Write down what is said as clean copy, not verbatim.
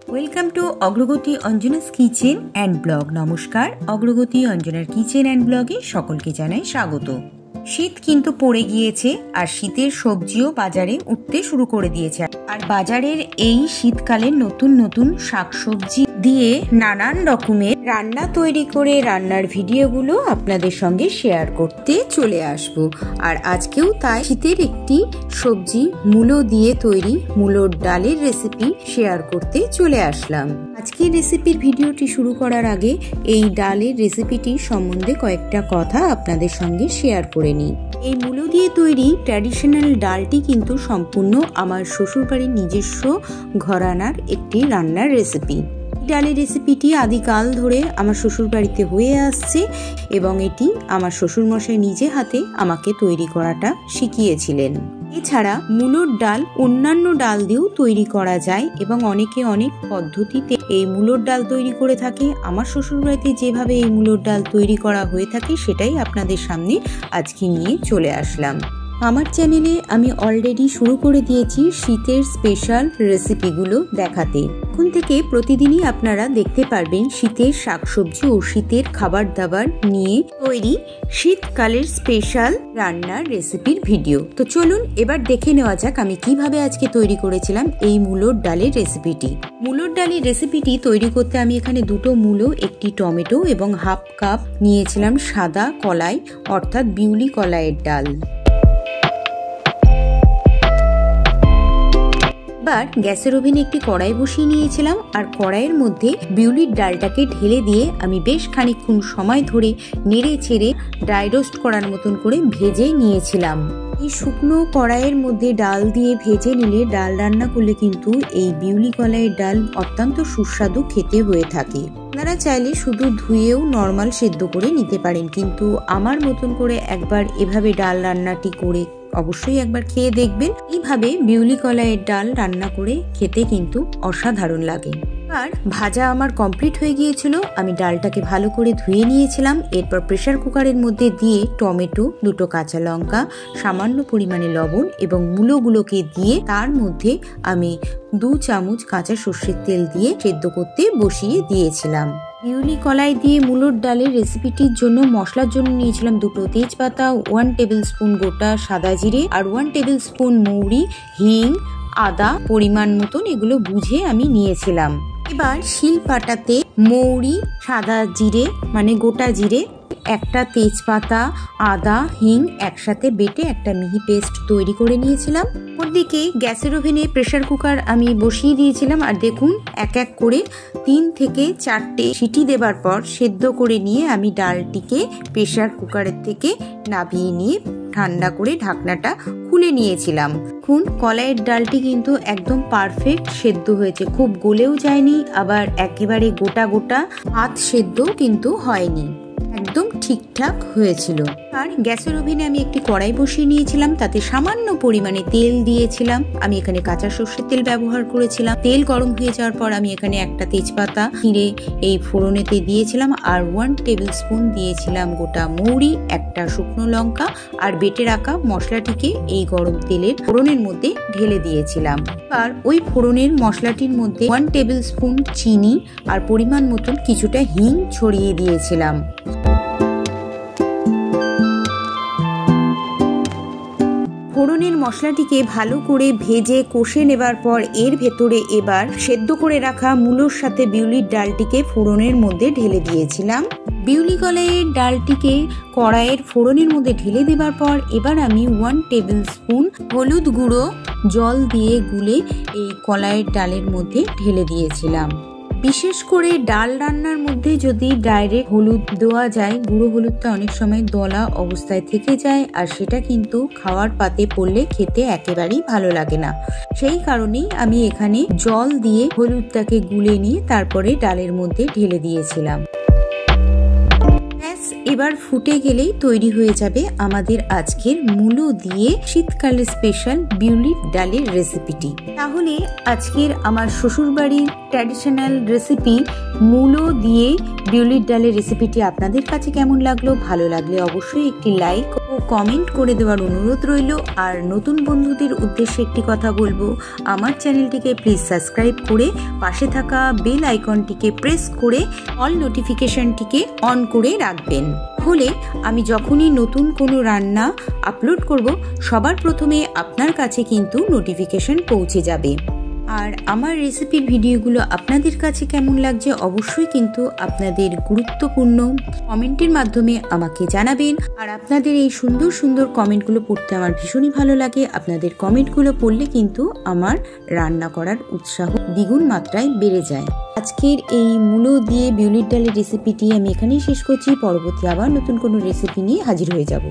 Welcome to অগ্রগতি Anjana's kitchen and blog. নমস্কার, অগ্রগতি অঞ্জনার কিচেন অ্যান্ড ব্লগে সকলকে জানাই স্বাগত। শীত কিন্তু পড়ে গিয়েছে আর শীতের সবজিও বাজারে উঠতে শুরু করে দিয়েছে। আর বাজারের এই শীতকালে নতুন নতুন শাকসবজি দিয়ে নানান রকমের রান্না তৈরি করে রান্নার ভিডিওগুলো আপনাদের সঙ্গে শেয়ার করতে চলে আসব। আর আজকেও তাই শীতের একটি সবজি মূলো দিয়ে তৈরি মূলোর ডালের রেসিপি শেয়ার করতে চলে আসলাম। আজকের রেসিপির ভিডিওটি শুরু করার আগে এই ডালের রেসিপিটি সম্বন্ধে কয়েকটা কথা আপনাদের সঙ্গে শেয়ার করে নিই। এই মূলো দিয়ে তৈরি ট্র্যাডিশনাল ডালটি কিন্তু সম্পূর্ণ আমার শ্বশুরবাড়ির নিজস্ব ঘরানার একটি রান্নার রেসিপি। ডালের রেসিপিটি আদিকাল ধরে আমার শ্বশুর বাড়িতে হয়ে আসছে এবং এটি আমার শ্বশুরমশাই নিজে হাতে আমাকে তৈরি করাটা শিখিয়েছিলেন। এছাড়া মূলোর ডাল অন্যান্য ডাল দিয়েও তৈরি করা যায় এবং অনেকে অনেক পদ্ধতিতে এই মূলোর ডাল তৈরি করে থাকে। আমার শ্বশুরবাড়িতে যেভাবে এই মূলোর ডাল তৈরি করা হয়ে থাকে সেটাই আপনাদের সামনে আজকে নিয়ে চলে আসলাম। আমার চ্যানেলে আমি অলরেডি শুরু করে দিয়েছি শীতের স্পেশাল রেসিপিগুলো দেখাতে। এখন থেকে প্রতিদিনই আপনারা দেখতে পারবেন শীতের শাকসবজি ও শীতের খাবার দাবার নিয়ে তৈরি শীতকালের স্পেশাল রান্নার রেসিপির ভিডিও। তো চলুন এবার দেখে নেওয়া যাক আমি কিভাবে আজকে তৈরি করেছিলাম এই মূলোর ডালের রেসিপিটি। মূলোর ডালের রেসিপিটি তৈরি করতে আমি এখানে দুটো মূলো, একটি টমেটো এবং হাফ কাপ নিয়েছিলাম সাদা কলাই অর্থাৎ বিউলি কলাইয়ের ডাল। এবার গ্যাসের ওভেনে একটি কড়াই বসিয়ে নিয়েছিলাম আর কড়াইয়ের মধ্যে বিউলির ডালটাকে ঢেলে দিয়ে আমি বেশ খানিকক্ষণ সময় ধরে নেড়ে ছেড়ে ড্রাই রোস্ট করার মতন করে ভেজে নিয়েছিলাম। এই শুকনো কড়াইয়ের মধ্যে ডাল দিয়ে ভেজে নিলে ডাল রান্না করলে কিন্তু এই বিউলি কলাইয়ের ডাল অত্যন্ত সুস্বাদু খেতে হয়ে থাকে। আপনারা চাইলে শুধু ধুয়েও নর্মাল সেদ্ধ করে নিতে পারেন, কিন্তু আমার মতন করে একবার এভাবে ডাল রান্নাটি করে অবশ্যই একবার খেয়ে দেখবেন। এইভাবে বিউলি কলাইয়ের ডাল রান্না করে খেতে কিন্তু অসাধারণ লাগে। আর ভাজা আমার কমপ্লিট হয়ে গিয়েছিল। আমি ডালটাকে ভালো করে ধুয়ে নিয়েছিলাম। এরপর প্রেসার কুকারের মধ্যে দিয়ে টমেটো, দুটো কাঁচা লঙ্কা, সামান্য পরিমাণে লবণ এবং মূলোগুলোকে দিয়ে তার মধ্যে আমি 2 চামচ কাঁচা সর্ষের তেল দিয়ে সেদ্ধ করতে বসিয়ে দিয়েছিলাম। বিউলি কলাই দিয়ে মূলোর ডালের রেসিপিটির জন্য মশলার জন্য নিয়েছিলাম 2 তেজপাতা, 1 টেবিল স্পুন গোটা সাদা জিরে আর 1 টেবিল স্পুন মৌরি, হিং, আদা পরিমাণ মতন এগুলো বুঝে আমি নিয়েছিলাম। এবার শিলপাটাতে মৌরি, সাদা জিরে মানে গোটা জিরে, একটা তেজপাতা, আদা, হিং একসাথে বেটে একটা মিহি পেস্ট তৈরি করে নিয়েছিলাম। ওদিকে গ্যাসের ওভেনে প্রেসার কুকার আমি বসিয়ে দিয়েছিলাম আর দেখুন এক এক করে 3 থেকে 4টে সিটি দেবার পর সেদ্ধ করে নিয়ে আমি ডালটিকে প্রেসার কুকারের থেকে নামিয়ে নিয়ে ঠান্ডা করে ঢাকনাটা খুলে নিয়েছিলাম। এখন কলাইয়ের ডালটি কিন্তু একদম পারফেক্ট সেদ্ধ হয়েছে, খুব গলেও যায়নি আবার একেবারে গোটা গোটা ভাত সেদ্ধও কিন্তু হয়নি, একদম ঠিকঠাক হয়েছিল। আর গ্যাসের ওভেনে আমি একটি কড়াই বসিয়ে নিয়েছিলাম, তাতে সামান্য পরিমাণে তেল দিয়েছিলাম। আমি এখানে কাঁচা সর্ষের তেল ব্যবহার করেছিলাম। তেল গরম হয়ে যাওয়ার পর আমি এখানে একটা তেজপাতা ছিঁড়ে এই ফোড়নেতে দিয়েছিলাম আর 1 টেবিল স্পুন দিয়েছিলাম গোটা মৌরি, একটা শুকনো লঙ্কা আর বেটে রাখা মশলাটিকে এই গরম তেলের ফোড়নের মধ্যে ঢেলে দিয়েছিলাম। আর ওই ফোড়নের মশলাটির মধ্যে 1 টেবিল স্পুন চিনি আর পরিমাণ মতন কিছুটা হিং ছড়িয়ে দিয়েছিলাম। ফোড়নের মশলাটিকে ভালো করে ভেজে কষে নেবার পর এর ভেতরে এবার সেদ্ধ করে রাখা মূলোর সাথে বিউলির ডালটিকে ফোড়নের মধ্যে ঢেলে দিয়েছিলাম। বিউলি কলাইয়ের ডালটিকে কড়াইয়ের ফোড়নের মধ্যে ঢেলে দেবার পর এবার আমি 1 টেবিল স্পুন হলুদ গুঁড়ো জল দিয়ে গুলে এই কলাইয়ের ডালের মধ্যে ঢেলে দিয়েছিলাম। বিশেষ করে ডাল রান্নার মধ্যে যদি ডাইরেক্ট হলুদ দেওয়া যায়, গুঁড়ো হলুদটা অনেক সময় দলা অবস্থায় থেকে যায় আর সেটা কিন্তু খাওয়ার পাতে পড়লে খেতে একেবারেই ভালো লাগে না। সেই কারণেই আমি এখানে জল দিয়ে হলুদটাকে গুলে নিয়ে তারপরে ডালের মধ্যে ঢেলে দিয়েছিলাম। এবার ফুটে গেলেই তৈরি হয়ে যাবে আমাদের আজকের মূলো দিয়ে শীতকালের স্পেশাল বিউলির ডালের রেসিপিটি। তাহলে আজকের আমার শ্বশুরবাড়ির ট্র্যাডিশনাল রেসিপি মূলো দিয়ে বিউলির ডালের রেসিপিটি আপনাদের কাছে কেমন লাগলো? ভালো লাগলে অবশ্যই একটি লাইক ও কমেন্ট করে দেওয়ার অনুরোধ রইল। আর নতুন বন্ধুদের উদ্দেশ্যে একটি কথা বলবো, আমার চ্যানেলটিকে প্লিজ সাবস্ক্রাইব করে পাশে থাকা বেল আইকনটিকে প্রেস করে অল নোটিফিকেশনটিকে অন করে রাখবেন। হলে আমি যখনই নতুন কোনো রান্না আপলোড করব সবার প্রথমে আপনার কাছে কিন্তু নোটিফিকেশন পৌঁছে যাবে। আর আমার রেসিপির ভিডিওগুলো আপনাদের কাছে কেমন লাগছে অবশ্যই কিন্তু আপনাদের গুরুত্বপূর্ণ কমেন্টের মাধ্যমে আমাকে জানাবেন। আর আপনাদের এই সুন্দর সুন্দর কমেন্টগুলো পড়তে আমার ভীষণই ভালো লাগে। আপনাদের কমেন্টগুলো পড়লে কিন্তু আমার রান্না করার উৎসাহ দ্বিগুণ মাত্রায় বেড়ে যায়। আজকের এই মূলো দিয়ে বিউলির ডালের রেসিপিটি আমি এখানেই শেষ করছি। পরবর্তী আবার নতুন কোনো রেসিপি নিয়ে হাজির হয়ে যাব।